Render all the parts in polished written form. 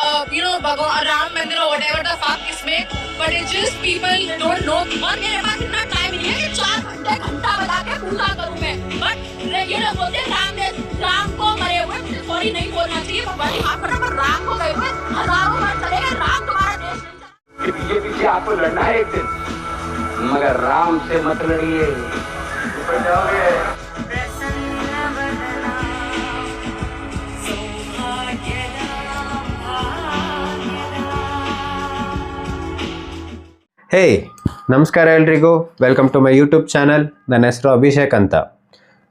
Bhagwan Ram Mandir or whatever the fuck इसमें, but it's just people don't know. और मेरे पास इतना time नहीं है कि 4 घंटा बता के पूजा करूँ मैं. But ये लोग बोलते हैं राम को मरे हुए सॉरी नहीं बोलना चाहिए. भगवान माफ करना, पर राम को गए हुए हजारों बार चलेगा. राम तुम्हारा देश नहीं. बीजेपी से आपको लड़ना है एक दिन, मगर राम से मत लड़िए. ऊपर जाओगे. ಹೇ ನಮಸ್ಕಾರ ಎಲ್ರಿಗೂ, welcome to my YouTube channel. ನನ್ನ ಹೆಸರು ಅಭಿಷೇಕ್ ಅಂತ.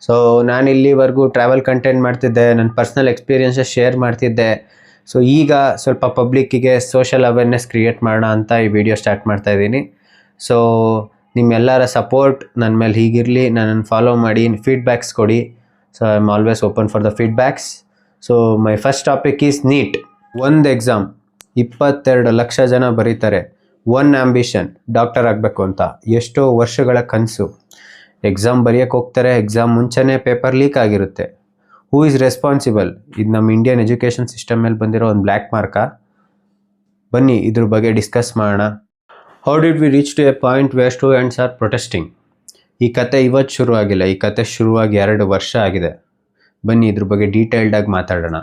ಸೊ ನಾನು ಇಲ್ಲಿವರೆಗೂ ಟ್ರಾವೆಲ್ ಕಂಟೆಂಟ್ ಮಾಡ್ತಿದ್ದೆ, ನನ್ನ ಪರ್ಸ್ನಲ್ ಎಕ್ಸ್ಪೀರಿಯನ್ಸಸ್ ಶೇರ್ ಮಾಡ್ತಿದ್ದೆ. ಸೊ ಈಗ ಸ್ವಲ್ಪ ಪಬ್ಲಿಕ್ಕಿಗೆ ಸೋಷಲ್ ಅವೇರ್ನೆಸ್ ಕ್ರಿಯೇಟ್ ಮಾಡೋಣ ಅಂತ ಈ ವಿಡಿಯೋ ಸ್ಟಾರ್ಟ್ ಮಾಡ್ತಾಯಿದ್ದೀನಿ. ಸೊ ನಿಮ್ಮೆಲ್ಲರ ಸಪೋರ್ಟ್ ನನ್ನ ಮೇಲೆ ಹೀಗಿರಲಿ, ನನ್ನನ್ನು ಫಾಲೋ ಮಾಡಿ, ಫೀಡ್ಬ್ಯಾಕ್ಸ್ ಕೊಡಿ. So I am always open for the feedbacks. So my first topic is NEET. ಒಂದು ಎಕ್ಸಾಮ್ 22 ಲಕ್ಷ ಜನ ಬರೀತಾರೆ. ಒನ್ ಆ್ಯಂಬಿಷನ್ ಡಾಕ್ಟರ್ ಆಗಬೇಕು ಅಂತ, ಎಷ್ಟೋ ವರ್ಷಗಳ ಕನಸು. ಎಕ್ಸಾಮ್ ಬರೆಯೋಕ್ಕೆ ಹೋಗ್ತಾರೆ, ಎಕ್ಸಾಮ್ ಮುಂಚೆನೇ ಪೇಪರ್ ಲೀಕ್ ಆಗಿರುತ್ತೆ. Who is responsible? ಇದು ನಮ್ಮ ಇಂಡಿಯನ್ ಎಜುಕೇಷನ್ ಸಿಸ್ಟಮ್ ಮೇಲೆ ಬಂದಿರೋ ಒಂದು ಬ್ಲ್ಯಾಕ್ ಮಾರ್ಕಾ? ಬನ್ನಿ ಇದ್ರ ಬಗ್ಗೆ ಡಿಸ್ಕಸ್ ಮಾಡೋಣ. How did we reach to a point where students are protesting? ಈ ಕತೆ ಇವತ್ತು ಶುರುವಾಗಿಲ್ಲ, ಈ ಕತೆ ಶುರುವಾಗಿ 2 ವರ್ಷ ಆಗಿದೆ. ಬನ್ನಿ ಇದ್ರ ಬಗ್ಗೆ ಡೀಟೇಲ್ಡಾಗಿ ಮಾತಾಡೋಣ.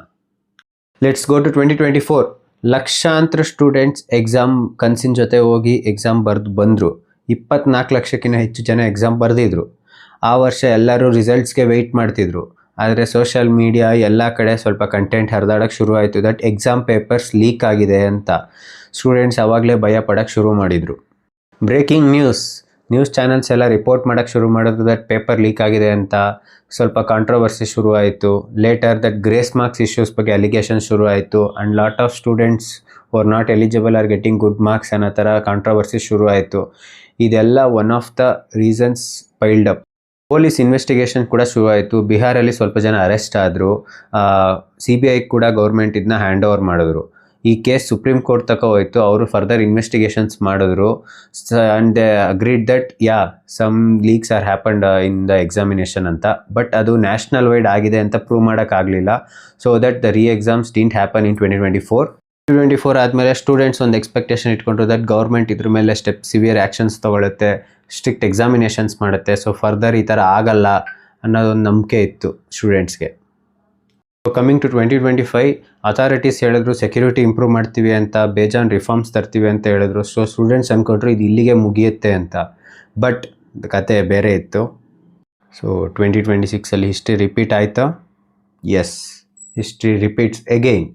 Let's go to 2024. ಲಕ್ಷಾಂತರ ಸ್ಟೂಡೆಂಟ್ಸ್ ಎಕ್ಸಾಮ್ ಕನಸಿನ ಜೊತೆ ಹೋಗಿ ಎಕ್ಸಾಮ್ ಬರೆದು ಬಂದರು. 24 ಲಕ್ಷಕ್ಕಿಂತ ಹೆಚ್ಚು ಜನ ಎಕ್ಸಾಮ್ ಬರೆದಿದ್ರು. ಆ ವರ್ಷ ಎಲ್ಲರೂ ರಿಸಲ್ಟ್ಸ್ಗೆ ವೆಯ್ಟ್ ಮಾಡ್ತಿದ್ರು. ಆದರೆ ಸೋಷಿಯಲ್ ಮೀಡಿಯಾ ಎಲ್ಲ ಕಡೆ ಸ್ವಲ್ಪ ಕಂಟೆಂಟ್ ಹರಿದಾಡೋಕ್ಕೆ ಶುರುವಾಯಿತು ದಟ್ ಎಕ್ಸಾಮ್ ಪೇಪರ್ಸ್ ಲೀಕ್ ಆಗಿದೆ ಅಂತ. ಸ್ಟೂಡೆಂಟ್ಸ್ ಆವಾಗಲೇ ಭಯ ಪಡೋಕ್ಕೆ ಶುರು ಮಾಡಿದರು. ಬ್ರೇಕಿಂಗ್ ನ್ಯೂಸ್ ಚಾನಲ್ಸ್ ಎಲ್ಲ ರಿಪೋರ್ಟ್ ಮಾಡೋಕ್ಕೆ ಶುರು ಮಾಡಿದ್ರು ದಟ್ ಪೇಪರ್ ಲೀಕ್ ಆಗಿದೆ ಅಂತ. ಸ್ವಲ್ಪ ಕಾಂಟ್ರವರ್ಸಿ ಶುರುವಾಯಿತು. Later that grace marks issues ಬಗ್ಗೆ ಅಲಿಗೇಷನ್ ಶುರುವಾಯಿತು. And lot of students are not eligible are getting good marks ಅನ್ನೋ ಥರ ಕಾಂಟ್ರವರ್ಸಿ ಶುರುವಾಯಿತು. ಇದೆಲ್ಲ one of the reasons piled up. Police investigation ಕೂಡ ಶುರುವಾಯಿತು. ಬಿಹಾರಲ್ಲಿ ಸ್ವಲ್ಪ ಜನ ಅರೆಸ್ಟ್ ಆದರು. CBI ಕೂಡ ಗೌರ್ಮೆಂಟ್ ಇದನ್ನ ಹ್ಯಾಂಡ್ ಓವರ್ ಮಾಡಿದ್ರು. ಈ ಕೇಸ್ ಸುಪ್ರೀಂ ಕೋರ್ಟ್ ತನಕ ಹೋಯಿತು. ಅವರು ಫರ್ದರ್ ಇನ್ವೆಸ್ಟಿಗೇಷನ್ಸ್ ಮಾಡಿದ್ರು. And they agreed that some leaks are happened in the examination ಅಂತ. ಬಟ್ ಅದು ನ್ಯಾಷನಲ್ ವೈಡ್ ಆಗಿದೆ ಅಂತ ಪ್ರೂವ್ ಮಾಡೋಕ್ಕಾಗಲಿಲ್ಲ. So that the exams didn't happen in 2024 ಆದಮೇಲೆ ಸ್ಟೂಡೆಂಟ್ಸ್ ಒಂದು ಎಕ್ಸ್ಪೆಕ್ಟೇಷನ್ ಇಟ್ಕೊಂಡ್ರು ದಟ್ ಗೌರ್ಮೆಂಟ್ ಇದ್ರ ಮೇಲೆ ಸಿವಿಯರ್ ಆ್ಯಕ್ಷನ್ಸ್ ತೊಗೊಳುತ್ತೆ, ಸ್ಟ್ರಿಕ್ಟ್ ಎಕ್ಸಾಮಿನೇಷನ್ಸ್ ಮಾಡುತ್ತೆ. ಸೊ ಫರ್ದರ್ ಈ ಥರ ಆಗಲ್ಲ ಅನ್ನೋದೊಂದು ನಂಬಿಕೆ ಇತ್ತು ಸ್ಟೂಡೆಂಟ್ಸ್ಗೆ. ಕಮಿಂಗ್ ಟು 2025, ಅಥಾರಿಟೀಸ್ ಹೇಳಿದ್ರು ಸೆಕ್ಯೂರಿಟಿ ಇಂಪ್ರೂವ್ ಮಾಡ್ತೀವಿ ಅಂತ, ಬೇಜಾನ್ ರಿಫಾರ್ಮ್ಸ್ ತರ್ತೀವಿ ಅಂತ ಹೇಳಿದ್ರು. ಸೊ ಸ್ಟೂಡೆಂಟ್ಸ್ ಅಂದ್ಕೊಂಡ್ರು ಇದು ಇಲ್ಲಿಗೆ ಮುಗಿಯುತ್ತೆ ಅಂತ. ಬಟ್ ಕತೆ ಬೇರೆ ಇತ್ತು. ಸೊ 2026 ಹಿಸ್ಟ್ರಿ ರಿಪೀಟ್ ಆಯಿತಾ? Yes, history repeats again.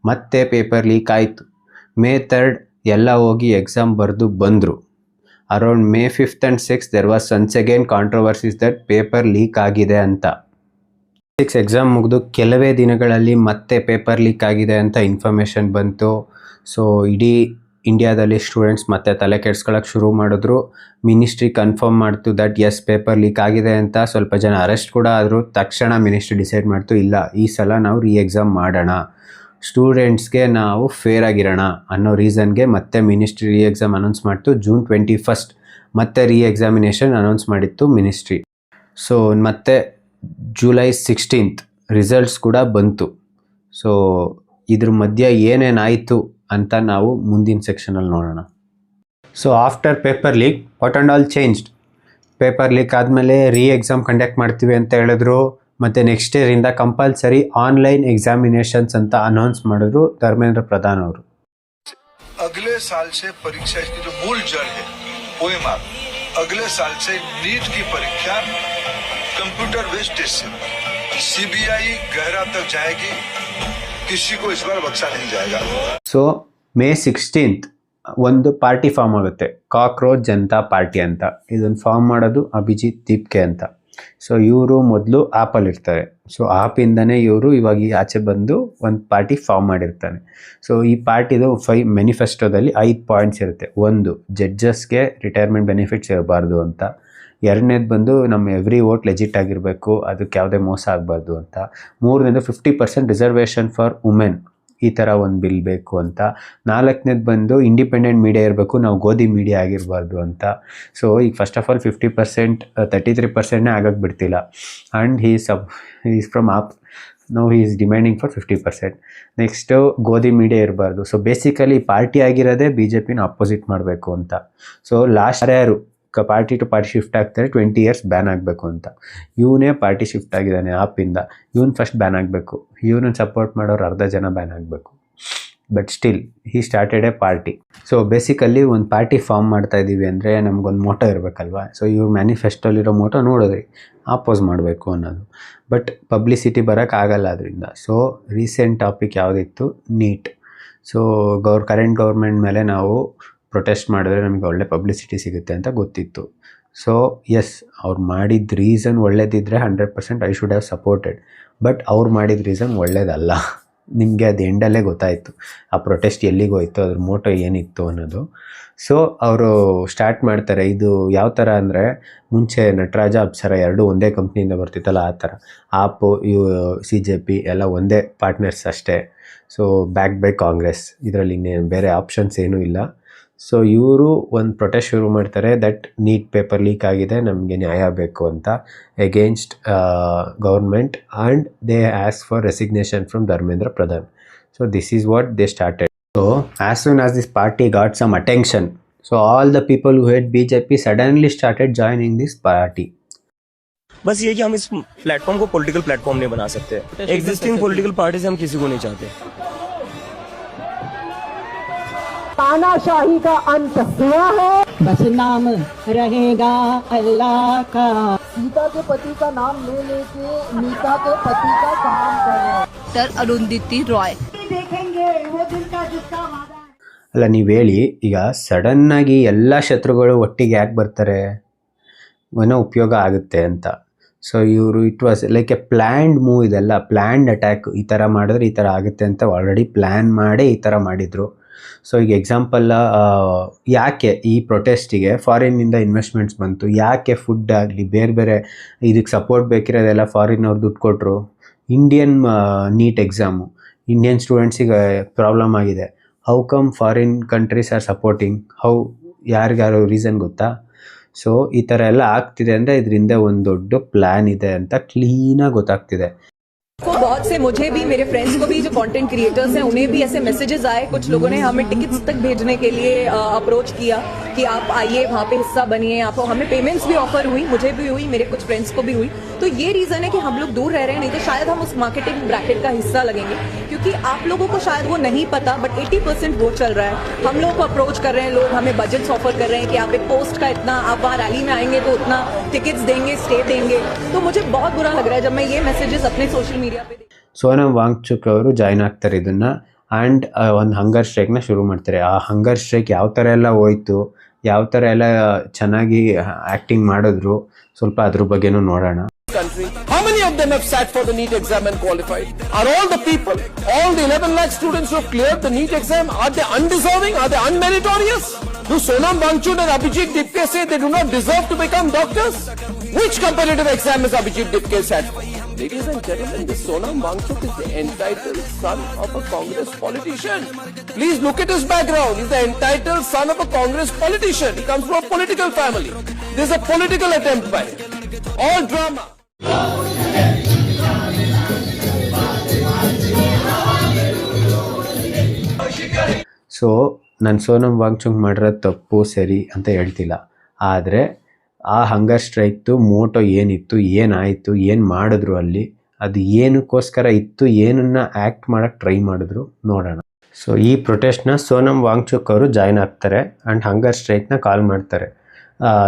ಮತ್ತೆ ಪೇಪರ್ ಲೀಕ್ ಆಯಿತು. May 3 ಎಲ್ಲ ಹೋಗಿ ಎಕ್ಸಾಮ್ ಬರೆದು ಬಂದರು. Around May 5th and 6th there was once again controversies that paper leak ಆಗಿದೆ ಅಂತ. ಎಕ್ಸಾಮ್ ಮುಗಿದು ಕೆಲವೇ ದಿನಗಳಲ್ಲಿ ಮತ್ತೆ ಪೇಪರ್ ಲೀಕ್ ಆಗಿದೆ ಅಂತ ಇನ್ಫಾರ್ಮೇಷನ್ ಬಂತು. ಸೊ ಇಡೀ ಇಂಡಿಯಾದಲ್ಲಿ ಸ್ಟೂಡೆಂಟ್ಸ್ ಮತ್ತೆ ತಲೆ ಕೆಡ್ಸ್ಕೊಳ್ಳೋಕೆ ಶುರು ಮಾಡಿದ್ರು. ಮಿನಿಸ್ಟ್ರಿ ಕನ್ಫರ್ಮ್ ಮಾಡ್ತು ದಟ್ ಎಸ್ ಪೇಪರ್ ಲೀಕ್ ಆಗಿದೆ ಅಂತ. ಸ್ವಲ್ಪ ಜನ ಅರೆಸ್ಟ್ ಕೂಡ ಆದರು. ತಕ್ಷಣ ಮಿನಿಸ್ಟ್ರಿ ಡಿಸೈಡ್ ಮಾಡ್ತು, ಇಲ್ಲ ಈ ಸಲ ನಾವು ಎಕ್ಸಾಮ್ ಮಾಡೋಣ, ಸ್ಟೂಡೆಂಟ್ಸ್ಗೆ ನಾವು ಫೇರ್ ಆಗಿರೋಣ ಅನ್ನೋ ರೀಸನ್ಗೆ ಮತ್ತೆ ಮಿನಿಸ್ಟ್ರಿ ಎಕ್ಸಾಮ್ ಅನೌನ್ಸ್ ಮಾಡ್ತು. June 21 ಮತ್ತೆ ಎಕ್ಸಾಮಿನೇಷನ್ ಅನೌನ್ಸ್ ಮಾಡಿತ್ತು ಮಿನಿಸ್ಟ್ರಿ. ಸೊ ಮತ್ತೆ July 16 ರಿಸಲ್ಟ್ಸ್ ಕೂಡ ಬಂತು. ಸೊ ಇದ್ರ ಮಧ್ಯೆ ಏನೇನಾಯಿತು ಅಂತ ನಾವು ಮುಂದಿನ ಸೆಕ್ಷನಲ್ಲಿ ನೋಡೋಣ. So after paper leak what and all changed? Paper leak ಆದಮೇಲೆ ಎಕ್ಸಾಮ್ ಕಂಡಕ್ಟ್ ಮಾಡ್ತೀವಿ ಅಂತ ಹೇಳಿದ್ರು. ಮತ್ತು ನೆಕ್ಸ್ಟ್ ಇಯರಿಂದ ಕಂಪಲ್ಸರಿ ಆನ್ಲೈನ್ ಎಕ್ಸಾಮಿನೇಷನ್ಸ್ ಅಂತ ಅನೌನ್ಸ್ ಮಾಡಿದ್ರು ಧರ್ಮೇಂದ್ರ ಪ್ರಧಾನ್ ಅವರು. अगले साल से परीक्षा की जो मूल जड़ है OMR, अगले साल से नीट की परीक्षा कंप्यूटर बेस्ड टेस्ट से CBI गहरा तक जाएगी, किसी को इस बार बख्शा नहीं जाएगा. ಸೊ May 16 ಒಂದು ಪಾರ್ಟಿ ಫಾರ್ಮ್ ಆಗುತ್ತೆ, ಕಾಕ್ರೋಚ್ ಜನತಾ ಪಾರ್ಟಿ ಅಂತ. ಇದನ್ನು ಫಾರ್ಮ್ ಮಾಡೋದು ಅಭಿಜಿತ್ ದೀಪ್ಕೆ ಅಂತ. ಸೊ ಇವರು ಮೊದಲು ಆ್ಯಪಲ್ಲಿ ಇರ್ತಾರೆ. ಸೊ ಆ್ಯಪಿಂದನೇ ಇವರು ಇವಾಗ ಆಚೆ ಬಂದು ಒಂದು ಪಾರ್ಟಿ ಫಾರ್ಮ್ ಮಾಡಿರ್ತಾನೆ. ಸೊ ಈ ಪಾರ್ಟಿದು ಮ್ಯಾನಿಫೆಸ್ಟೋದಲ್ಲಿ 5 ಪಾಯಿಂಟ್ಸ್ ಇರುತ್ತೆ. 1, ಜಡ್ಜಸ್ಗೆ ರಿಟೈರ್ಮೆಂಟ್ ಬೆನಿಫಿಟ್ಸ್ ಇರಬಾರ್ದು ಅಂತ. 2ನೇದು ಬಂದು ನಮ್ಮ ಎವ್ರಿ ವೋಟ್ ಲೆಜಿಟ್ ಆಗಿರಬೇಕು, ಅದಕ್ಕೆ ಯಾವುದೇ ಮೋಸ ಆಗಬಾರ್ದು ಅಂತ. 3ನೇದು 50% ರಿಸರ್ವೇಷನ್ ಫಾರ್ ವುಮೆನ್, ಈ ಥರ ಒಂದು ಬಿಲ್ ಬೇಕು ಅಂತ. 4ನೇದು ಬಂದು ಇಂಡಿಪೆಂಡೆಂಟ್ ಮೀಡಿಯಾ ಇರಬೇಕು, ನಾವು ಗೋಧಿ ಮೀಡಿಯಾ ಆಗಿರಬಾರ್ದು ಅಂತ. ಸೊ ಈಗ ಫಸ್ಟ್ ಆಫ್ ಆಲ್ 50%, 33%ನೇ ಆಗಕ್ಕೆ ಬಿಡ್ತಿಲ್ಲ. And is from AAP. No he is demanding for 50%. Next godi media ಇರಬಾರ್ದು. ಸೊ ಬೇಸಿಕಲಿ ಪಾರ್ಟಿ ಆಗಿರೋದೇ BJPನ ಅಪೋಸಿಟ್ ಮಾಡಬೇಕು ಅಂತ. ಸೊ ಲಾಸ್ಟ್ ಯಾರು ಪಾರ್ಟಿ ಟು ಪಾರ್ಟಿ ಶಿಫ್ಟ್ ಆಗ್ತಾರೆ 20 years ಬ್ಯಾನ್ ಆಗಬೇಕು ಅಂತ. ಇವನೇ ಪಾರ್ಟಿ ಶಿಫ್ಟ್ ಆಗಿದ್ದಾನೆ ಆಪಿಂದ. ಇವನು ಫಸ್ಟ್ ಬ್ಯಾನ್ ಆಗಬೇಕು. ಇವನನ್ನು ಸಪೋರ್ಟ್ ಮಾಡೋರು 10 ಜನ ಬ್ಯಾನ್ ಆಗಬೇಕು. But still he started A party. So basically ಒಂದು ಪಾರ್ಟಿ ಫಾರ್ಮ್ ಮಾಡ್ತಾ ಇದ್ದೀವಿ ಅಂದರೆ ನಮಗೊಂದು ಮೋಟೋ ಇರಬೇಕಲ್ವ. ಸೊ ಇವ್ರು ಮ್ಯಾನಿಫೆಸ್ಟೋಲಿರೋ ಮೋಟೋ ನೋಡಿದ್ರಿ, ಆಪೋಸ್ ಮಾಡಬೇಕು ಅನ್ನೋದು. ಬಟ್ ಪಬ್ಲಿಸಿಟಿ ಬರೋಕ್ಕಾಗಲ್ಲ ಅದರಿಂದ. ಸೊ ರೀಸೆಂಟ್ ಟಾಪಿಕ್ ಯಾವುದಿತ್ತು, ನೀಟ್. ಸೊ ಕರೆಂಟ್ ಗೌರ್ಮೆಂಟ್ ಮೇಲೆ ನಾವು ಪ್ರೊಟೆಸ್ಟ್ ಮಾಡಿದ್ರೆ ನಮಗೆ ಒಳ್ಳೆ ಪಬ್ಲಿಸಿಟಿ ಸಿಗುತ್ತೆ ಅಂತ ಗೊತ್ತಿತ್ತು. ಸೊ ಎಸ್, ಅವ್ರು ಮಾಡಿದ ರೀಸನ್ ಒಳ್ಳೇದಿದ್ದರೆ 100% I should have supported. But ಅವ್ರು ಮಾಡಿದ ರೀಸನ್ ಒಳ್ಳೇದಲ್ಲ. ನಿಮಗೆ ಅದು ಎಂಡಲ್ಲೇ ಗೊತ್ತಾಯಿತು ಆ ಪ್ರೊಟೆಸ್ಟ್ ಎಲ್ಲಿಗೆ ಹೋಯಿತು, ಅದ್ರ ಮೋಟೋ ಏನಿತ್ತು ಅನ್ನೋದು. ಸೊ ಅವರು ಸ್ಟಾರ್ಟ್ ಮಾಡ್ತಾರೆ. ಇದು ಯಾವ ಥರ ಅಂದರೆ, ಮುಂಚೆ ನಟರಾಜ ಅಪ್ಸರ ಎರಡೂ ಒಂದೇ ಕಂಪ್ನಿಯಿಂದ ಬರ್ತಿತ್ತಲ್ಲ, ಆ ಥರ ಆಪು CJP ಎಲ್ಲ ಒಂದೇ ಪಾರ್ಟ್ನರ್ಸ್ ಅಷ್ಟೇ. ಸೊ ಬ್ಯಾಕ್ ಬೈ ಕಾಂಗ್ರೆಸ್, ಇದರಲ್ಲಿ ಇನ್ನೇನು ಬೇರೆ ಆಪ್ಷನ್ಸ್ ಏನೂ ಇಲ್ಲ. ಸೊ ಇವರು ಒಂದು ಪ್ರೊಟೆಸ್ಟ್ ಶುರು ಮಾಡ್ತಾರೆ, ದಟ್ ನೀಟ್ ಪೇಪರ್ ಲೀಕ್ ಆಗಿದೆ, ನಮಗೆ ನ್ಯಾಯ ಬೇಕು ಅಂತ, against government, and they ask for resignation from Dharmendra Pradhan. So this is what they started. So as soon as this party got some attention, so all the people who hate BJP suddenly started joining this party. बस ये कि हम इस platform को political platform नहीं बना सकते. Existing political party से हम किसी को नहीं चाहते. तानाशाही का अंत हुआ है, बस नाम रहेगा अल्लाह का. सीता के पति का नाम ले लेके नीता के पति का काम कर रहे हैं. डॉक्टर अरुंधति रॉय. देखेंगे वो दिन का जिसका वादा. ಅಲ್ಲ, ನೀವು ಹೇಳಿ, ಈಗ ಸಡನ್ನಾಗಿ ಎಲ್ಲ ಶತ್ರುಗಳು ಒಟ್ಟಿಗೆ ಯಾಕೆ ಬರ್ತಾರೆ, ಏನೋ ಉಪಯೋಗ ಆಗುತ್ತೆ ಅಂತ. ಸೊ ಇವರು it was like A planned move. ಇದೆಲ್ಲ ಪ್ಲ್ಯಾಂಡ್ ಅಟ್ಯಾಕ್. ಈ ಥರ ಮಾಡಿದ್ರೆ ಈ ಥರ ಆಗುತ್ತೆ ಅಂತ ಆಲ್ರೆಡಿ ಪ್ಲ್ಯಾನ್ ಮಾಡಿ ಈ ಥರ ಮಾಡಿದರು. ಸೊ ಈಗ ಎಕ್ಸಾಂಪಲ್, ಯಾಕೆ ಈ ಪ್ರೊಟೆಸ್ಟಿಗೆ ಫಾರಿನ್ನಿಂದ ಇನ್ವೆಸ್ಟ್ಮೆಂಟ್ಸ್ ಬಂತು, ಯಾಕೆ ಫುಡ್ ಆಗಲಿ ಬೇರೆ ಬೇರೆ ಇದಕ್ಕೆ ಸಪೋರ್ಟ್ ಬೇಕಿರೋದೆಲ್ಲ ಫಾರಿನ್ನವ್ರು ದುಡ್ಡು ಕೊಟ್ಟರು. ಇಂಡಿಯನ್ ನೀಟ್ ಎಕ್ಸಾಮು ಇಂಡಿಯನ್ ಸ್ಟೂಡೆಂಟ್ಸಿಗೆ ಪ್ರಾಬ್ಲಮ್ ಆಗಿದೆ. How come foreign countries are supporting? ಯಾರಿಗಾರು ರೀಸನ್ ಗೊತ್ತಾ? ಸೊ ಈ ಥರ ಎಲ್ಲ ಆಗ್ತಿದೆ ಅಂದರೆ ಇದರಿಂದ ಒಂದು ದೊಡ್ಡ ಪ್ಲ್ಯಾನ್ ಇದೆ ಅಂತ ಕ್ಲೀನಾಗಿ ಗೊತ್ತಾಗ್ತಿದೆ. बहुत से, मुझे भी, मेरे फ्रेंड्स को भी, जो कंटेंट क्रिएटर्स हैं, उन्हें भी ऐसे मैसेजेस आए. कुछ लोगों ने हमें टिकट्स तक भेजने के लिए अप्रोच किया कि आप आइए, वहाँ पे हिस्सा बनिए. आपको हमें पेमेंट्स भी ऑफर हुई, मुझे भी हुई, मेरे कुछ फ्रेंड्स को भी हुई. तो ये रीज़न है कि हम लोग दूर रह रहे हैं, नहीं तो शायद हम उस मार्केटिंग ब्रैकेट का हिस्सा लगेंगे. क्योंकि आप लोगों को शायद वो नहीं पता, बट 80% वो चल रहा है. हम लोग को अप्रोच कर रहे हैं, लोग हमें बजट्स ऑफर कर रहे हैं कि आप एक पोस्ट का इतना, आप वहाँ रैली में आएंगे तो उतना टिकट्स देंगे, स्टे देंगे. तो मुझे बहुत बुरा लग रहा है जब मैं ये मैसेजेस अपने सोशल मीडिया पे. ಸೋನಮ್ ವಾಂಗ್ಚುಕ್ ಅವರು ಜಾಯ್ನ್ ಆಗ್ತಾರೆ ಇದನ್ನು, ಆ್ಯಂಡ್ ಒಂದು ಹಂಗರ್ ಸ್ಟ್ರೈಕ್ನ ಶುರು ಮಾಡ್ತಾರೆ. ಆ ಹಂಗರ್ ಸ್ಟ್ರೈಕ್ ಯಾವ ಥರ ಎಲ್ಲ ಹೋಯ್ತು, ಯಾವ ಥರ ಎಲ್ಲ ಚೆನ್ನಾಗಿ ಆ್ಯಕ್ಟಿಂಗ್ ಮಾಡಿದ್ರು, ಸ್ವಲ್ಪ ಅದ್ರ ಬಗ್ಗೆನೂ ನೋಡೋಣ. How many of them have sat for the NEET exam and qualified? Are all the people, all the 11 lakh students who have cleared the NEET exam, are they undeserving? Are they unmeritorious? Do Sonam Wangchuk and Abhijit Dipke say they do not deserve to become doctors? Which competitive exam is Abhijit Dipke sat for? Ladies and gentlemen, this Sonam Wangchuk is the entitled son of a Congress politician. Please look at his background. He's the entitled son of a Congress politician. He comes from a political family. This is a political attempt by him. All drama. So ನಾನು ಸೋನಮ್ ವಾಂಗ್ಚುಕ್ ಮಾಡಿರೋದು ತಪ್ಪು ಸರಿ ಅಂತ ಹೇಳ್ತಿಲ್ಲ. ಆದರೆ ಆ ಹಂಗರ್ ಸ್ಟ್ರೈಕ್ದು Moto ಏನಿತ್ತು, ಏನಾಯಿತು, ಏನು ಮಾಡಿದ್ರು ಅಲ್ಲಿ, ಅದು ಏನಕ್ಕೋಸ್ಕರ ಇತ್ತು, ಏನನ್ನು ಆ್ಯಕ್ಟ್ ಮಾಡೋಕ್ಕೆ ಟ್ರೈ ಮಾಡಿದ್ರು ನೋಡೋಣ. ಸೊ ಈ ಪ್ರೊಟೆಸ್ಟ್ನ ಸೋನಮ್ ವಾಂಗ್ಚುಕ್ ಅವರು ಜಾಯ್ನ್ ಆಗ್ತಾರೆ ಆ್ಯಂಡ್ ಹಂಗರ್ ಸ್ಟ್ರೈಕ್ನ ಕಾಲ್ ಮಾಡ್ತಾರೆ.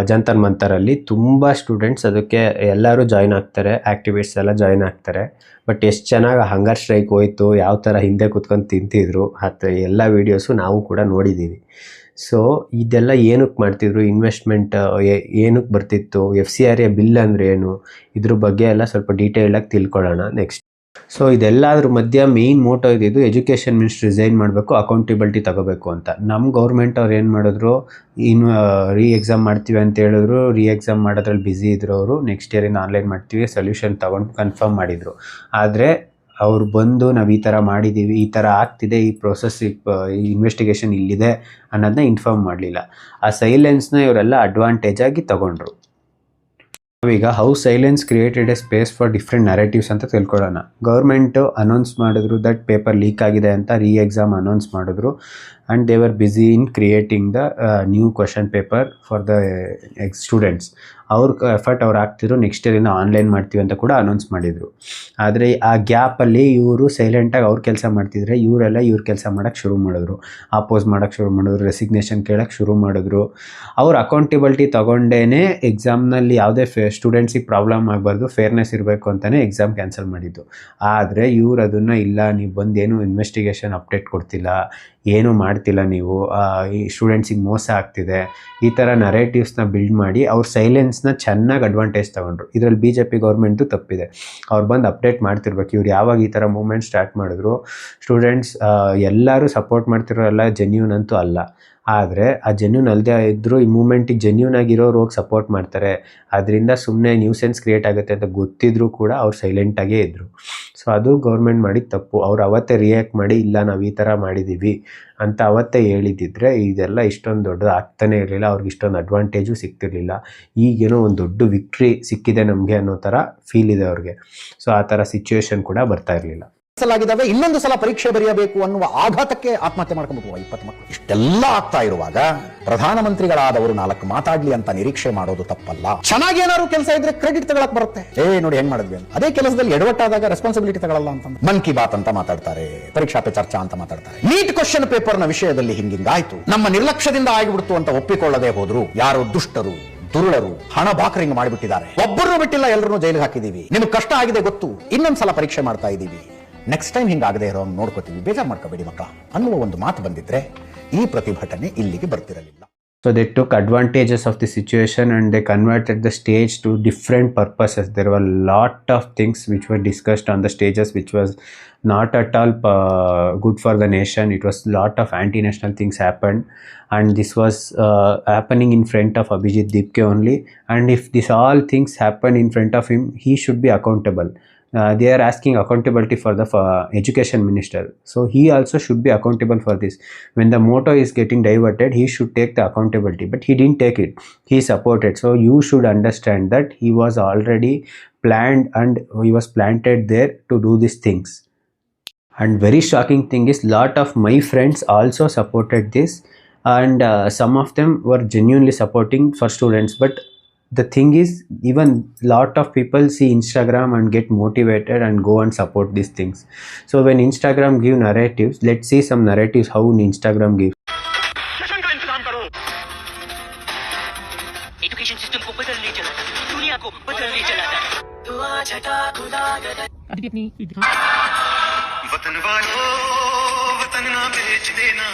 ಜಂತರ್ ಮಂತರಲ್ಲಿ ತುಂಬ ಸ್ಟೂಡೆಂಟ್ಸ್ ಅದಕ್ಕೆ ಎಲ್ಲರೂ ಜಾಯ್ನ್ ಆಗ್ತಾರೆ, ಆ್ಯಕ್ಟಿವಿಸ್ಟ್ಸ್ ಎಲ್ಲ ಜಾಯ್ನ್ ಆಗ್ತಾರೆ. ಬಟ್ ಎಷ್ಟು ಚೆನ್ನಾಗಿ ಹಂಗರ್ ಸ್ಟ್ರೈಕ್ ಹೋಯಿತು, ಯಾವ ಥರ ಹಿಂದೆ ಕೂತ್ಕೊಂಡು ತಿಂತಿದ್ರು, ಮತ್ತು ಎಲ್ಲ ವೀಡಿಯೋಸು ನಾವು ಕೂಡ ನೋಡಿದ್ದೀವಿ. ಸೊ ಇದೆಲ್ಲ ಏನಕ್ಕೆ ಮಾಡ್ತಿದ್ರು, ಇನ್ವೆಸ್ಟ್ಮೆಂಟ್ ಏನಕ್ಕೆ ಬರ್ತಿತ್ತು, FCRA ಬಿಲ್ ಅಂದರೆ ಏನು, ಇದ್ರ ಬಗ್ಗೆ ಎಲ್ಲ ಸ್ವಲ್ಪ ಡೀಟೇಲಾಗಿ ತಿಳ್ಕೊಳ್ಳೋಣ ನೆಕ್ಸ್ಟ್. ಸೊ ಇದೆಲ್ಲದ್ರ ಮಧ್ಯ ಮೇಯ್ನ್ ಮೋಟೋ ಇದ್ದಿದ್ದು ಎಜುಕೇಷನ್ ಮಿನಿಸ್ಟ್ರಿ ರಿಸೈನ್ ಮಾಡಬೇಕು, ಅಕೌಂಟಬಿಲಿಟಿ ತಗೋಬೇಕು ಅಂತ. ನಮ್ಮ ಗೌರ್ಮೆಂಟ್ ಅವ್ರು ಏನು ಮಾಡಿದ್ರು, ಎಕ್ಸಾಮ್ ಮಾಡ್ತೀವಿ ಅಂತ ಹೇಳಿದ್ರು, ಎಕ್ಸಾಮ್ ಮಾಡೋದ್ರಲ್ಲಿ ಬ್ಯುಸಿ ಇದ್ರು ಅವರು. ನೆಕ್ಸ್ಟ್ ಇಯರಿಂದ ಆನ್ಲೈನ್ ಮಾಡ್ತೀವಿ ಸೊಲ್ಯೂಷನ್ ತೊಗೊಂಡು ಕನ್ಫರ್ಮ್ ಮಾಡಿದರು. ಆದರೆ ಅವ್ರು ಬಂದು ನಾವು ಈ ಥರ ಮಾಡಿದ್ದೀವಿ, ಈ ಥರ ಆಗ್ತಿದೆ, ಈ ಪ್ರೋಸೆಸ್, ಈ ಇನ್ವೆಸ್ಟಿಗೇಷನ್ ಇಲ್ಲಿದೆ ಅನ್ನೋದನ್ನ ಇನ್ಫಾರ್ಮ್ ಮಾಡಲಿಲ್ಲ. ಆ ಸೈಲೆನ್ಸ್ನ ಇವರೆಲ್ಲ ಅಡ್ವಾಂಟೇಜಾಗಿ ತಗೊಂಡ್ರು. ಈಗ how silence created A space for different narratives ಅಂತ ತಿಳ್ಕೊಳ್ಳೋಣ. ಗೌರ್ಮೆಂಟು ಅನೌನ್ಸ್ ಮಾಡಿದ್ರು ದಟ್ ಪೇಪರ್ ಲೀಕ್ ಆಗಿದೆ ಅಂತ ಎಕ್ಸಾಮ್ ಅನೌನ್ಸ್ ಮಾಡಿದ್ರು and they were busy in creating the new question paper for the students. ಅವ್ರ ಎಫರ್ಟ್ ಅವ್ರು ಹಾಕ್ತಿದ್ರು, ನೆಕ್ಸ್ಟ್ ಇಯರಿಂದ ಆನ್ಲೈನ್ ಮಾಡ್ತೀವಿ ಅಂತ ಕೂಡ ಅನೌನ್ಸ್ ಮಾಡಿದರು. ಆದರೆ ಆ ಗ್ಯಾಪಲ್ಲಿ ಇವರು ಸೈಲೆಂಟಾಗಿ ಅವ್ರ ಕೆಲಸ ಮಾಡ್ತಿದ್ರೆ ಇವರೆಲ್ಲ ಇವ್ರ ಕೆಲಸ ಮಾಡೋಕ್ಕೆ ಶುರು ಮಾಡಿದ್ರು, ಅಪೋಸ್ ಮಾಡೋಕ್ಕೆ ಶುರು ಮಾಡಿದ್ರು, ರೆಸಿಗ್ನೇಷನ್ ಕೇಳೋಕ್ಕೆ ಶುರು ಮಾಡಿದ್ರು. ಅವ್ರು ಅಕೌಂಟಬಿಲಿಟಿ ತೊಗೊಂಡೇ ಎಕ್ಸಾಮ್ನಲ್ಲಿ ಯಾವುದೇ ಸ್ಟೂಡೆಂಟ್ಸಿಗೆ ಪ್ರಾಬ್ಲಮ್ ಆಗಬಾರ್ದು, ಫೇರ್ನೆಸ್ ಇರಬೇಕು ಅಂತಲೇ ಎಕ್ಸಾಮ್ ಕ್ಯಾನ್ಸಲ್ ಮಾಡಿದ್ದು. ಆದರೆ ಇವ್ರು ಅದನ್ನು ಇಲ್ಲ, ನೀವು ಬಂದು ಏನು ಇನ್ವೆಸ್ಟಿಗೇಷನ್ ಅಪ್ಡೇಟ್ ಕೊಡ್ತಿಲ್ಲ, ಏನೂ ಮಾಡ್ತಿಲ್ಲ, ನೀವು ಈ ಸ್ಟೂಡೆಂಟ್ಸಿಗೆ ಮೋಸ ಆಗ್ತಿದೆ, ಈ ಥರ ನರೇಟಿವ್ಸ್ನ ಬಿಲ್ಡ್ ಮಾಡಿ ಅವ್ರ ಸೈಲೆನ್ಸ್ನ ಚೆನ್ನಾಗಿ ಅಡ್ವಾಂಟೇಜ್ ತೊಗೊಂಡ್ರು. ಇದರಲ್ಲಿ BJP ಗೌರ್ಮೆಂಟು ತಪ್ಪಿದೆ. ಅವ್ರು ಬಂದು ಅಪ್ಡೇಟ್ ಮಾಡ್ತಿರ್ಬೇಕು. ಇವ್ರು ಯಾವಾಗ ಈ ಥರ ಮೂವ್ಮೆಂಟ್ ಸ್ಟಾರ್ಟ್ ಮಾಡಿದ್ರು, ಸ್ಟೂಡೆಂಟ್ಸ್ ಎಲ್ಲರೂ ಸಪೋರ್ಟ್ ಮಾಡ್ತಿರೋಲ್ಲ ಜೆನ್ಯೂನ್ ಅಂತೂ ಅಲ್ಲ. ಆದರೆ ಆ ಜೆನ್ಯೂನ್ ಅಲ್ಲದೆ ಇದ್ದರೂ ಈ ಮೂಮೆಂಟಿಗೆ ಜೆನ್ಯೂನ್ ಆಗಿರೋರು ಹೋಗಿ ಸಪೋರ್ಟ್ ಮಾಡ್ತಾರೆ. ಅದರಿಂದ ಸುಮ್ಮನೆ ನ್ಯೂಸೆನ್ಸ್ ಕ್ರಿಯೇಟ್ ಆಗುತ್ತೆ ಅಂತ ಗೊತ್ತಿದ್ರೂ ಕೂಡ ಅವ್ರು ಸೈಲೆಂಟಾಗೇ ಇದ್ದರು. ಸೊ ಅದು ಗೌರ್ಮೆಂಟ್ ಮಾಡಿದ ತಪ್ಪು. ಅವ್ರು ಅವತ್ತೇ ರಿಯಾಕ್ಟ್ ಮಾಡಿ ಇಲ್ಲ ನಾವು ಈ ಥರ ಮಾಡಿದ್ದೀವಿ ಅಂತ ಅವತ್ತೇ ಹೇಳಿದ್ದಿದ್ರೆ ಇದೆಲ್ಲ ಇಷ್ಟೊಂದು ದೊಡ್ಡದು ಆಗ್ತಾನೆ ಇರಲಿಲ್ಲ, ಅವ್ರಿಗೆ ಇಷ್ಟೊಂದು ಅಡ್ವಾಂಟೇಜು ಸಿಗ್ತಿರ್ಲಿಲ್ಲ. ಈಗೇನೋ ಒಂದು ದೊಡ್ಡ ವಿಕ್ಟ್ರಿ ಸಿಕ್ಕಿದೆ ನಮಗೆ ಅನ್ನೋ ಥರ ಫೀಲ್ ಇದೆ ಅವ್ರಿಗೆ. ಸೊ ಆ ಥರ ಸಿಚುವೇಶನ್ ಕೂಡ ಬರ್ತಾ ಇರಲಿಲ್ಲ. ಾಗಿದ್ದಾವೆ, ಇನ್ನೊಂದು ಸಲ ಪರೀಕ್ಷೆ ಬರೆಯಬೇಕು ಅನ್ನುವ ಆಘಾತಕ್ಕೆ ಆತ್ಮಹತ್ಯೆ ಮಾಡ್ಕೊಂಡ್ಬಿಟ್ಟು 20 ಮಕ್ಕಳು. ಇಷ್ಟೆಲ್ಲ ಆಗ್ತಾ ಇರುವಾಗ ಪ್ರಧಾನಮಂತ್ರಿಗಳಾದವರು 4 ಮಾತಾಡ್ಲಿ ಅಂತ ನಿರೀಕ್ಷೆ ಮಾಡೋದು ತಪ್ಪಲ್ಲ. ಚೆನ್ನಾಗಿ ಏನಾದ್ರು ಕೆಲಸ ಇದ್ರೆ ಕ್ರೆಡಿಟ್ ತಗೊಳಕ್ ಬರುತ್ತೆ. ನೋಡಿ ಹೆಂಗ್ ಮಾಡಿದ್ವಿ, ಅದೇ ಕೆಲಸದಲ್ಲಿ ಎಡವಟ್ಟಾದಾಗ ರೆಸ್ಪಾನ್ಸಿಬಿಲಿಟಿ ತಗೊಳ್ಳಲ್ಲ ಅಂತ ಮನ್ ಕಿ ಬಾತ್ ಅಂತ ಮಾತಾಡ್ತಾರೆ, ಪರೀಕ್ಷಾ ಪೇ ಚರ್ಚಾ ಅಂತ ಮಾತಾಡ್ತಾರೆ. ನೀಟ್ ಕ್ವಶನ್ ಪೇಪರ್ ನ ವಿಷಯದಲ್ಲಿ ಹಿಂಗಾಯ್ತು, ನಮ್ಮ ನಿರ್ಲಕ್ಷ್ಯದಿಂದ ಆಗಿಬಿಡ್ತು ಅಂತ ಒಪ್ಪಿಕೊಳ್ಳದೆ ಹೋದ್ರು ಯಾರೋ ದುಷ್ಟರು ದುರುಳರು ಹಣ ಬಾಕರಿಂಗ್ ಮಾಡಿಬಿಟ್ಟಿದ್ದಾರೆ. ಒಬ್ಬರನ್ನು ಬಿಟ್ಟಿಲ್ಲ, ಎಲ್ಲರನ್ನು ಜೈಲಿಗೆ ಹಾಕಿದೀವಿ. ನಿಮ್ಗೆ ಕಷ್ಟ ಆಗಿದೆ ಗೊತ್ತು, ಇನ್ನೊಂದ್ಸಲ ಪರೀಕ್ಷೆ ಮಾಡ್ತಾ ಇದೀವಿ, ನೆಕ್ಸ್ಟ್ ಟೈಮ್ ಹಿಂಗಾಗದೆ ಇರೋ ನೋಡ್ಕೋತೀವಿ, ಬೇಜಾರು ಮಾಡ್ಕೋಬೇಡಿ ಮಕ್ಕಳ ಅನ್ನುವ ಒಂದು ಮಾತು ಬಂದಿದ್ರೆ ಈ ಪ್ರತಿಭಟನೆ ಇಲ್ಲಿಗೆ ಬರ್ತಿರಲಿಲ್ಲ. So they took advantages of the situation and they converted the stage to different purposes. There were a lot of things which were discussed on the stages which was not at all good for the nation. It was lot of anti-national things happened, and this was happening in front of Abhijit Deepke only. And if this all things happen in front of him, he should be accountable. They are asking accountability for the education minister, so he also should be accountable for this. When the motto is getting diverted, he should take the accountability, but he didn't take it, he supported. So you should understand that he was already planned and he was planted there to do these things. And very shocking thing is lot of my friends also supported this, and some of them were genuinely supporting for students. But the thing is, even lot of people see Instagram and get motivated and go and support these things. So when Instagram give narratives, let's see some narratives how Instagram gives. Education system को बदलने चला था, दुनिया को बदलने चला था। दुआ छटा खुदा अभी अपनी वतन वालों वतन ना बेच देना,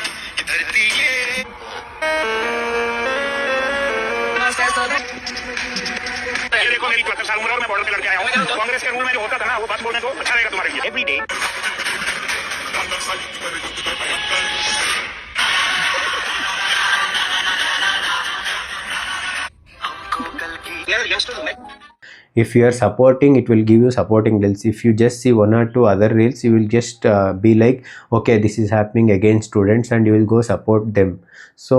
धरती ये देखो मेरी 74 साल उम्र और मैं बॉर्डर पे लड़के आया हूँ। कांग्रेस के रूल में जो होता था ना, वो बात बोलने को अच्छा रहेगा तुम्हारे लिए। Every day If you are supporting, it will give you supporting reels. If you just see 1 or 2 other reels, you will just be like, okay, this is happening against students, and you will go support them. So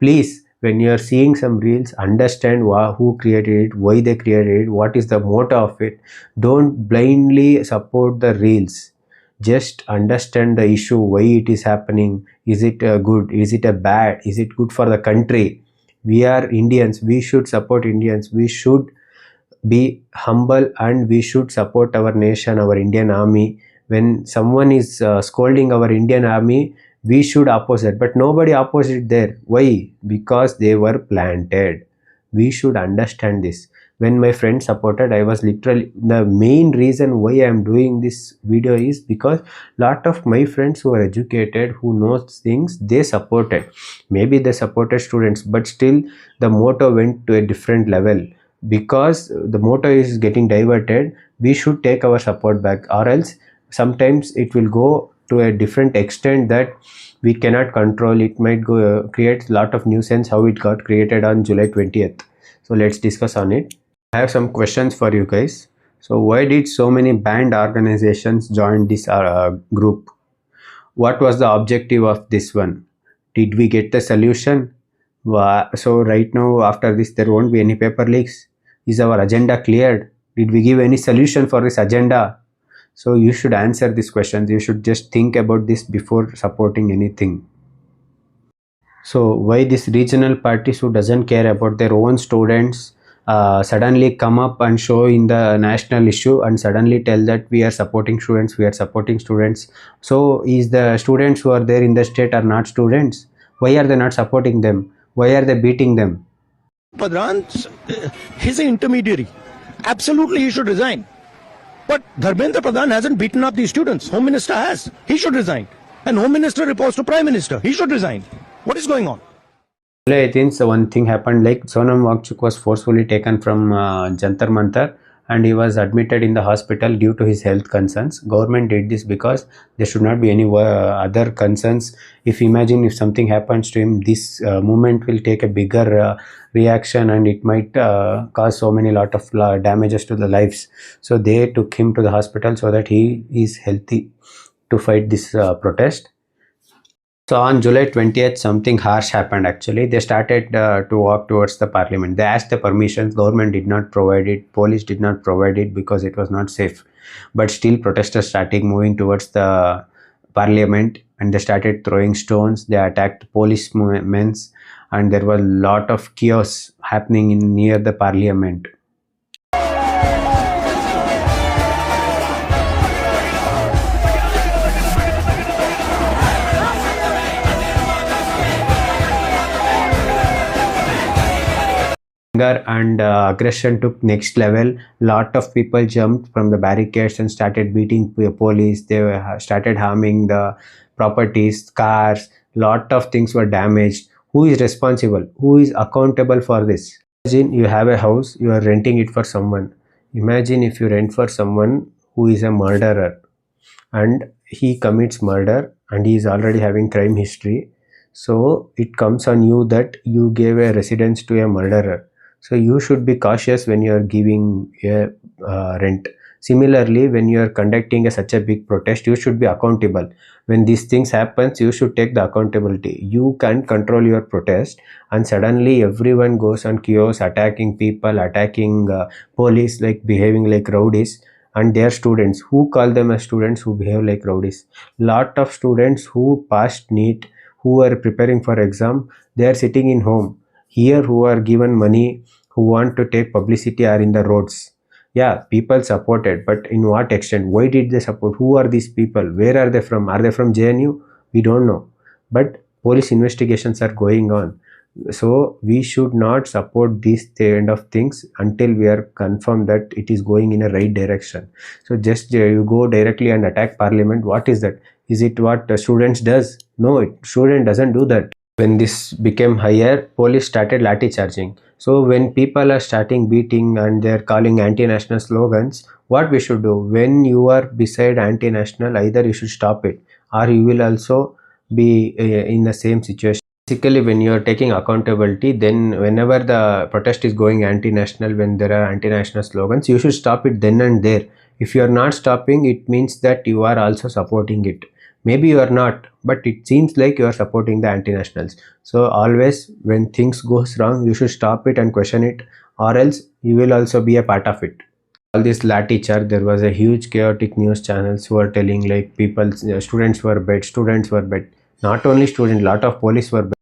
please, when you are seeing some reels, understand who created it, why they created it, what is the motto of it. Don't blindly support the reels. Just understand the issue, why it is happening. Is it good, is it a bad, is it good for the country? We are Indians, we should support Indians, we should be humble, and we should support our nation, our Indian army. When someone is scolding our Indian army, we should oppose it, but nobody opposed it there. Why? Because they were planted. We should understand this. When my friend supported, I was literally, the main reason why I am doing this video is because lot of my friends who are educated, who knows things, they supported. Maybe they supported students, but still the motto went to a different level. Because the motto is getting diverted, we should take our support back, or else sometimes it will go to a different extent that we cannot control. It might go create a lot of nuisance, how it got created on July 20th. So let's discuss on it. I have some questions for you guys. So why did so many banned organizations join this group? What was the objective of this one? Did we get the solution? So right now after this there won't be any paper leaks. Is our agenda cleared? Did we give any solution for this agenda? So you should answer these questions. You should just think about this before supporting anything. So why this regional parties who doesn't care about their own students suddenly come up and show in the national issue and suddenly tell that we are supporting students, we are supporting students. So is the students who are there in the state are not students? Why are they not supporting them? Why are they beating them? Pradhan, he's an intermediary. Absolutely, he should resign. But Dharmendra Pradhan hasn't beaten up these students. Home Minister has. He should resign. And Home Minister reports to Prime Minister. He should resign. What is going on? I think so one thing happened, like Sonam Wangchuk was forcefully taken from Jantar Mantar and he was admitted in the hospital due to his health concerns. Government did this because there should not be any other concerns. If imagine if something happens to him, this movement will take a bigger reaction and it might cause so many lot of damages to the lives. So they took him to the hospital so that he is healthy to fight this protest. So on July 20th, something harsh happened actually. They started to walk towards the parliament. They asked the permissions. Government did not provide it. Police did not provide it because it was not safe. But still protesters started moving towards the parliament and they started throwing stones. They attacked policemen and there was a lot of chaos happening near the parliament. And aggression took next level. Lot of people jumped from the barricades and started beating police. They started harming the properties, cars. Lot of things were damaged. Who is responsible? Who is accountable for this? Imagine you have a house, you are renting it for someone. Imagine if you rent for someone who is a murderer and he commits murder and he is already having crime history. So it comes on you that you gave a residence to a murderer. So you should be cautious when you are giving a rent. Similarly, when you are conducting such a big protest, you should be accountable. When these things happens, you should take the accountability. You can't control your protest and suddenly everyone goes on chaos, attacking people, attacking police, like behaving like rowdies. And they are students. Who call them as students who behave like rowdies? Lot of students who passed NEET, who are preparing for exam, they are sitting in home. Here who are given money, who want to take publicity are in the roads. Yeah, people supported, but in what extent? Why did they support? Who are these people? Where are they from? Are they from JNU? We don't know. But police investigations are going on. So we should not support these kind of things until we are confirmed that it is going in a right direction. So just you go directly and attack parliament. What is that? Is it what students does? No, student doesn't do that. When this became higher, police started lathi charging. So when people are starting beating and they're calling anti-national slogans, what we should do? When you are beside anti-national, either you should stop it or you will also be in the same situation. Basically, when you are taking accountability, then whenever the protest is going anti-national, when there are anti-national slogans, you should stop it then and there. If you are not stopping, it means that you are also supporting it. Maybe you are not, but it seems like you are supporting the anti-nationals. So always when things goes wrong, you should stop it and question it, or else you will also be a part of it. All this lathi charge, there was a huge chaotic news channels who are telling like people, students were bad, students were bad. Not only students, lot of police were bad.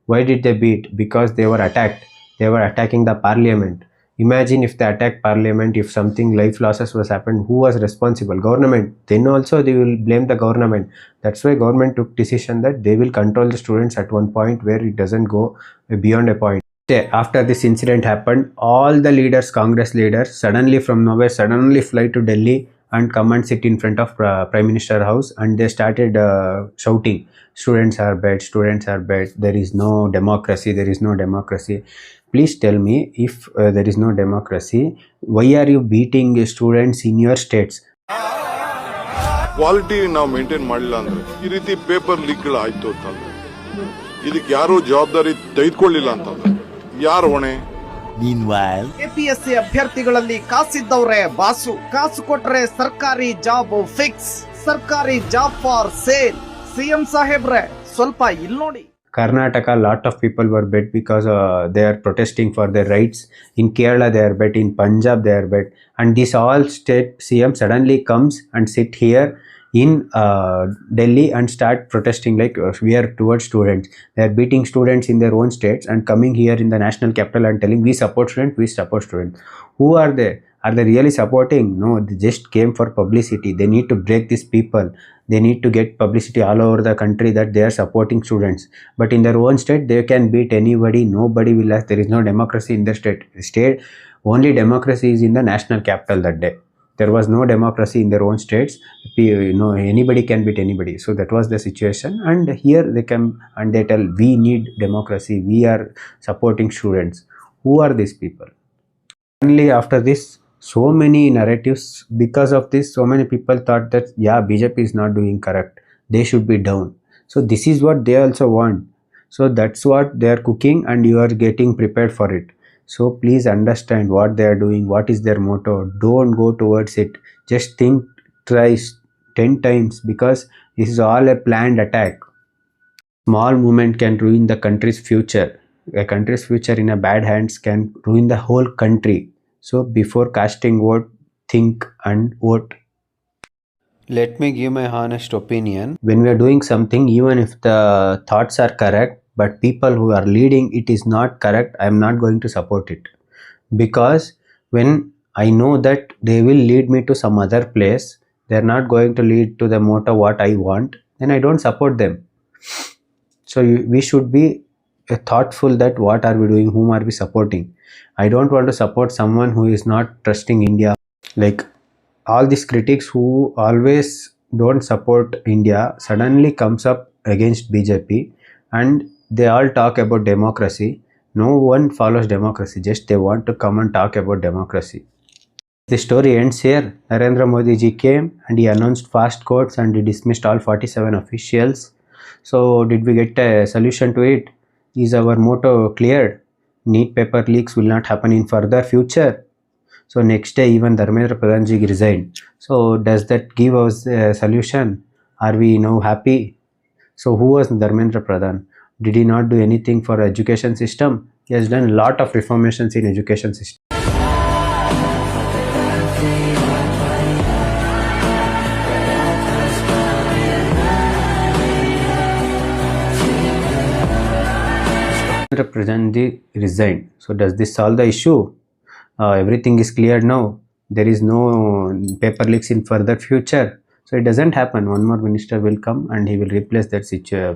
Why did they beat? Because they were attacked. They were attacking the parliament. Imagine if they attacked parliament, if something life losses was happened, who was responsible? Government. Then also they will blame the government. That's why government took decision that they will control the students at one point where it doesn't go beyond a point. After this incident happened, all the leaders, Congress leaders, suddenly from nowhere, suddenly fly to Delhi and come and sit in front of Prime Minister house and they started shouting, students are bad, students are bad, there is no democracy, there is no democracy. Please tell me, if there is no democracy, why are you beating students in your states? Quality ನಾವು maintain ಮಾಡಲಿಲ್ಲ ಅಂದ್ರೆ ಈ ರೀತಿ paper ಲೀಕ್ಗಳು ಆಯ್ತು ಅಂತಂದ್ರೆ ಇದಕ್ಕೆ ಯಾರು ಜವಾಬ್ದಾರಿ ತೆಗೆದುಕೊಳ್ಳಿಲ್ಲ ಅಂತಂದ್ರೆ ಯಾರು ಹೊಣೆ? APSC ಅಭ್ಯರ್ಥಿಗಳಲ್ಲಿ ಕಾಸಿದ್ದವ್ರೆ ಬಾಸು, ಕಾಸು ಕೊಟ್ರೆ ಸರ್ಕಾರಿ ಜಾಬ್ ಫಿಕ್ಸ್, ಸರ್ಕಾರಿ ಜಾಬ್ ಫಾರ್ ಸೇಲ್, ಸಿಎಂ ಸಾಹೇಬ್ರೆ ಸ್ವಲ್ಪ ಇಲ್ಲಿ ನೋಡಿ. Karnataka, lot of people were bet because they are protesting for their rights. In Kerala, they are bet. In Punjab, they are bet. And this all state CM suddenly comes and sit here in Delhi and start protesting like we are towards students. They are beating students in their own states and coming here in the national capital and telling we support students, we support students. Who are they? Are they really supporting? No, they just came for publicity. They need to break these people. They need to get publicity all over the country that they are supporting students. But in their own state, they can beat anybody. Nobody will ask. There is no democracy in their state. Only democracy is in the national capital that day. There was no democracy in their own states. Anybody can beat anybody. So that was the situation. And here they come and they tell, we need democracy. We are supporting students. Who are these people? Only after this, so many narratives, because of this, so many people thought that, yeah, BJP is not doing correct. They should be down. So this is what they also want. So that's what they are cooking and you are getting prepared for it. So please understand what they are doing, what is their motto. Don't go towards it. Just think twice, 10 times, because this is all a planned attack. Small movement can ruin the country's future. A country's future in a bad hands can ruin the whole country. So before casting vote, think and vote. Let me give my honest opinion. When we are doing something, even if the thoughts are correct, but people who are leading it is not correct, I am not going to support it. Because when I know that they will lead me to some other place, they are not going to lead to the motto what I want, then I don't support them. So we should be thoughtful that what are we doing, whom are we supporting. I don't want to support someone who is not trusting India. Like all these critics who always don't support India suddenly comes up against BJP and they all talk about democracy. No one follows democracy, just they want to come and talk about democracy. The story ends here. Narendra Modi ji came and he announced fast courts and he dismissed all 47 officials. So did we get a solution to it? Is our motto cleared? NEET paper leaks will not happen in further future. So next day even Dharmendra Pradhan ji resigned. So does that give us a solution? Are we now happy? So who was Dharmendra Pradhan? Did he not do anything for education system? He has done a lot of reformations in education system. Pradhan ji resigned. So does this solve the issue? Everything is cleared now. There is no paper leaks in further future. So it doesn't happen. One more minister will come and he will replace that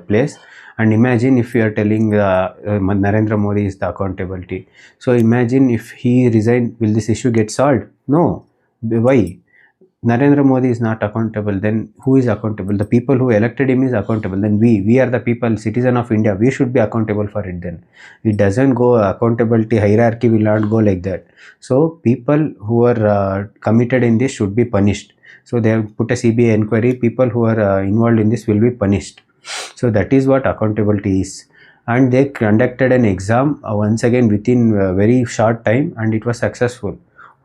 place. And imagine if you are telling Narendra Modi is the accountability. So imagine if he resigned, will this issue get solved? No. Why? Narendra Modi is not accountable. Then who is accountable? The people who elected him is accountable. Then we are the people, citizen of India. We should be accountable for it. Then it doesn't go, accountability hierarchy will not go like that. So people who are committed in this should be punished. So they have put a CBI inquiry. People who are involved in this will be punished. So that is what accountability is. And they conducted an exam once again within a very short time and it was successful.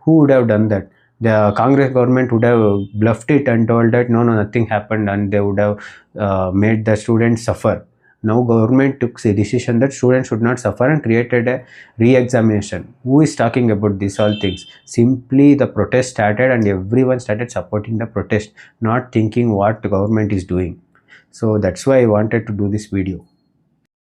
Who would have done that? The Congress government would have bluffed it and told that no, nothing happened, and they would have made the students suffer. Now government took a decision that students should not suffer and created a re-examination. Who is talking about these all things? Simply the protest started and everyone started supporting the protest, not thinking what the government is doing. So that's why I wanted to do this video.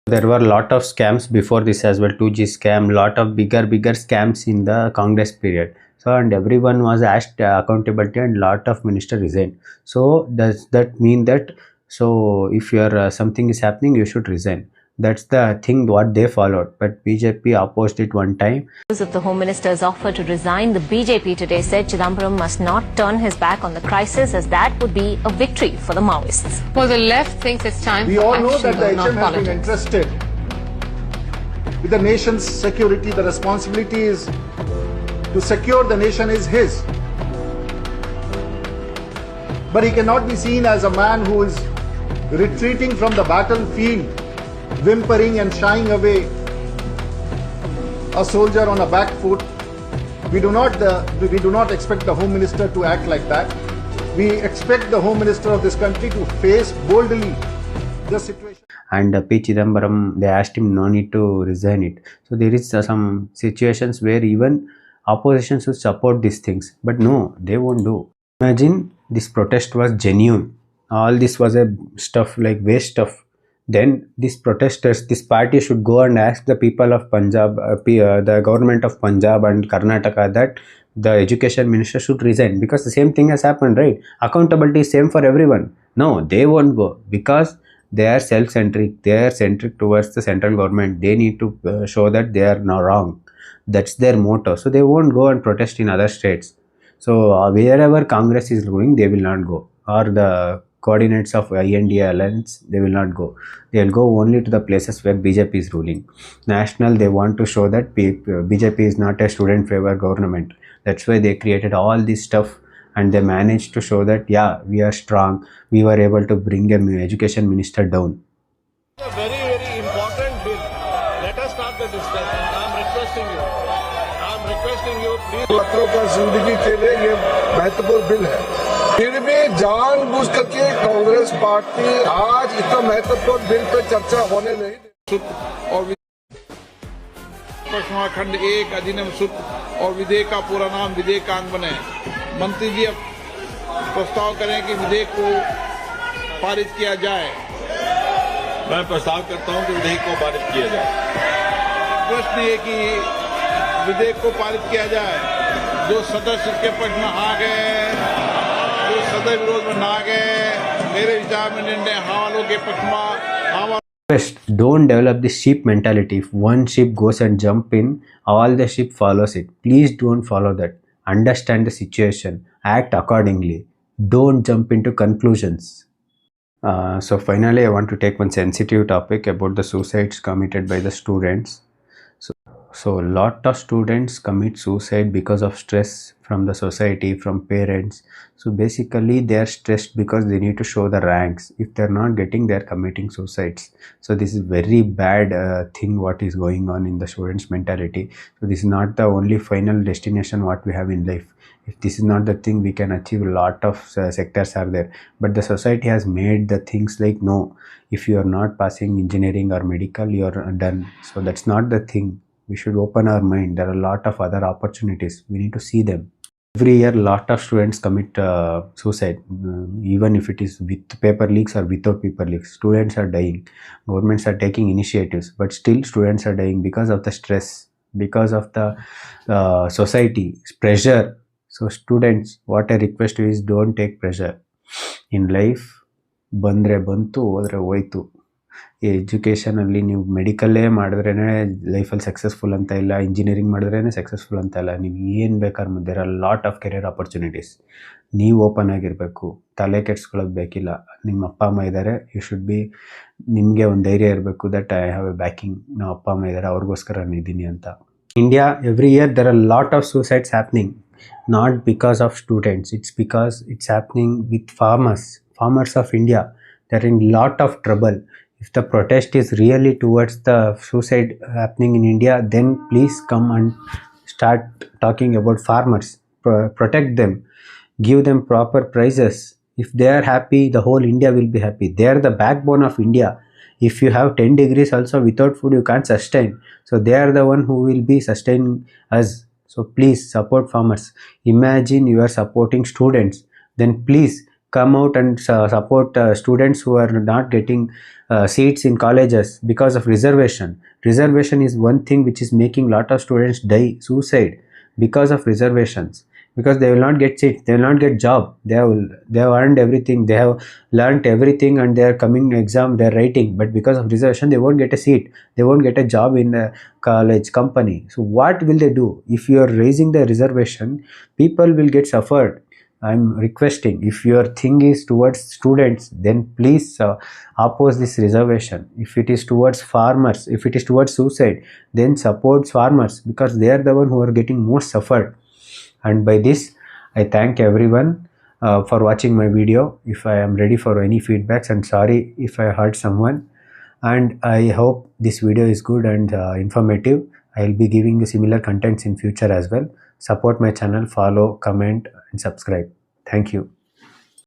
There were a lot of scams before this as well. 2G scam, lot of bigger scams in the Congress period. So and everyone was asked accountability and lot of ministers resigned. So does that mean that if your something is happening you should resign? That's the thing what they followed, but BJP opposed it one time. Of the Home Minister's offer to resign, the BJP today said Chidambaram must not turn his back on the crisis, as that would be a victory for the Maoists. Well, the left thinks it's time We for all know action, that the not HM has been politics. entrusted with the nation's security. The responsibility is to secure the nation is his. But he cannot be seen as a man who is retreating from the battlefield, whimpering and shying away, a soldier on a back foot. We do not expect the Home Minister to act like that. We expect the Home Minister of this country to face boldly the situation. And P. Chidambaram, they asked him no need to resign it. So there is some situations where even opposition should support these things, but no, they won't do. Imagine this protest was genuine. All this was a stuff like waste stuff. Then these protesters, this party should go and ask the people of Punjab, the government of Punjab and Karnataka that the education minister should resign, because the same thing has happened, right? Accountability is same for everyone. No, they won't go because they are self-centric. They are centric towards the central government. They need to show that they are now wrong. That's their motto. So they won't go and protest in other states. So wherever Congress is going, they will not go, or the coordinates of INDA alliance, they will not go. They will go only to the places where BJP is ruling. National, they want to show that BJP is not a student favor government. That's why they created all this stuff, and they managed to show that yeah, we are strong. We were able to bring an education minister down. A very, very important bill. Let us start the discussion. I'm requesting you. छात्रों का जिंदगी के लिए ये महत्वपूर्ण bill है। फिर भी जानबूझ करके कांग्रेस पार्टी आज इतना महत्वपूर्ण बिल पे चर्चा होने नहीं और पश्चिमा खंड 1 अधिनियम सुध और विधेयक का पूरा नाम विधेयकांग बने। मंत्री जी अब प्रस्ताव करें कि विधेयक को पारित किया जाए। मैं प्रस्ताव करता हूं कि विधेयक को पारित किया जाए। प्रश्न ये कि विधेयक को पारित किया जाए। जो सदस्य इसके पक्ष में आ गए, जो सदस्य विरोध में ना गए, मेरे विचार में निर्णय हाँ वालों के पक्ष में। First, don't develop this sheep mentality. If one sheep goes and jump in, all the sheep follows it. Please don't follow that. Understand the situation. Act accordingly. Don't jump into conclusions. So finally, I want to take one sensitive topic about the suicides committed by the students. So a lot of students commit suicide because of stress from the society, from parents. So basically they are stressed because they need to show the ranks. If they're not getting, they're committing suicides. So this is very bad thing what is going on in the students' mentality. So this is not the only final destination what we have in life. If this is not the thing, we can achieve a lot of sectors are there. But the society has made the things like, no, if you are not passing engineering or medical, you are done. So that's not the thing. We should open our mind. There are a lot of other opportunities. We need to see them. Every year, a lot of students commit suicide, even if it is with paper leaks or without paper leaks. Students are dying. Governments are taking initiatives, but still students are dying because of the stress, because of the society pressure. So students, what I request you is don't take pressure. In life, bandre bantu, hodre hoytu. ಈ ಎಜುಕೇಷನಲ್ಲಿ ನೀವು ಮೆಡಿಕಲ್ಲೇ ಮಾಡಿದ್ರೇ ಲೈಫಲ್ಲಿ successful ಅಂತ ಇಲ್ಲ, engineering ಮಾಡಿದ್ರೇ successful ಅಂತ ಇಲ್ಲ. ನೀವು ಏನು ಬೇಕಾದ್ರೆ there are lot of career opportunities. ನೀವು ಓಪನ್ ಆಗಿರಬೇಕು, ತಲೆ ಕೆಡ್ಸ್ಕೊಳ್ಳೋದು ಬೇಕಿಲ್ಲ. ನಿಮ್ಮ ಅಪ್ಪ ಅಮ್ಮ ಇದ್ದಾರೆ, ಯು ಶುಡ್ ಬಿ, ನಿಮಗೆ ಒಂದು ಧೈರ್ಯ ಇರಬೇಕು that I have a backing. ನಮ್ಮ ಅಪ್ಪ ಅಮ್ಮ ಇದ್ದಾರೆ, ಅವ್ರಿಗೋಸ್ಕರ ನಾನು ಇದ್ದೀನಿ ಅಂತ. India every year there are lot of suicides happening, not because of students, it's because it's happening with farmers of India. They are in lot of trouble. If the protest is really towards the suicide happening in India, then please come and start talking about farmers. Protect them, give them proper prices. If they are happy, the whole India will be happy. They are the backbone of India. If you have 10 degrees also, without food you can't sustain. So they are the one who will be sustaining us. So please support farmers. Imagine you are supporting students, then please come out and support students who are not getting seats in colleges because of reservation. Reservation is one thing which is making lot of students die, suicide, because of reservations. Because they will not get seats, they will not get job. They have earned everything, they have learnt everything, and they are coming exam, they are writing, but because of reservation they won't get a seat, they won't get a job in a college company. So what will they do? If you are raising the reservation, people will get suffered. I'm requesting, if your thing is towards students, then please oppose this reservation. If it is towards farmers, if it is towards suicide, then support farmers, because they are the one who are getting most suffered. And by this, I thank everyone for watching my video. If I am ready for any feedbacks, and sorry if I hurt someone, and I hope this video is good and informative. I will be giving similar contents in future as well. Support my channel, follow, comment and subscribe. Thank you.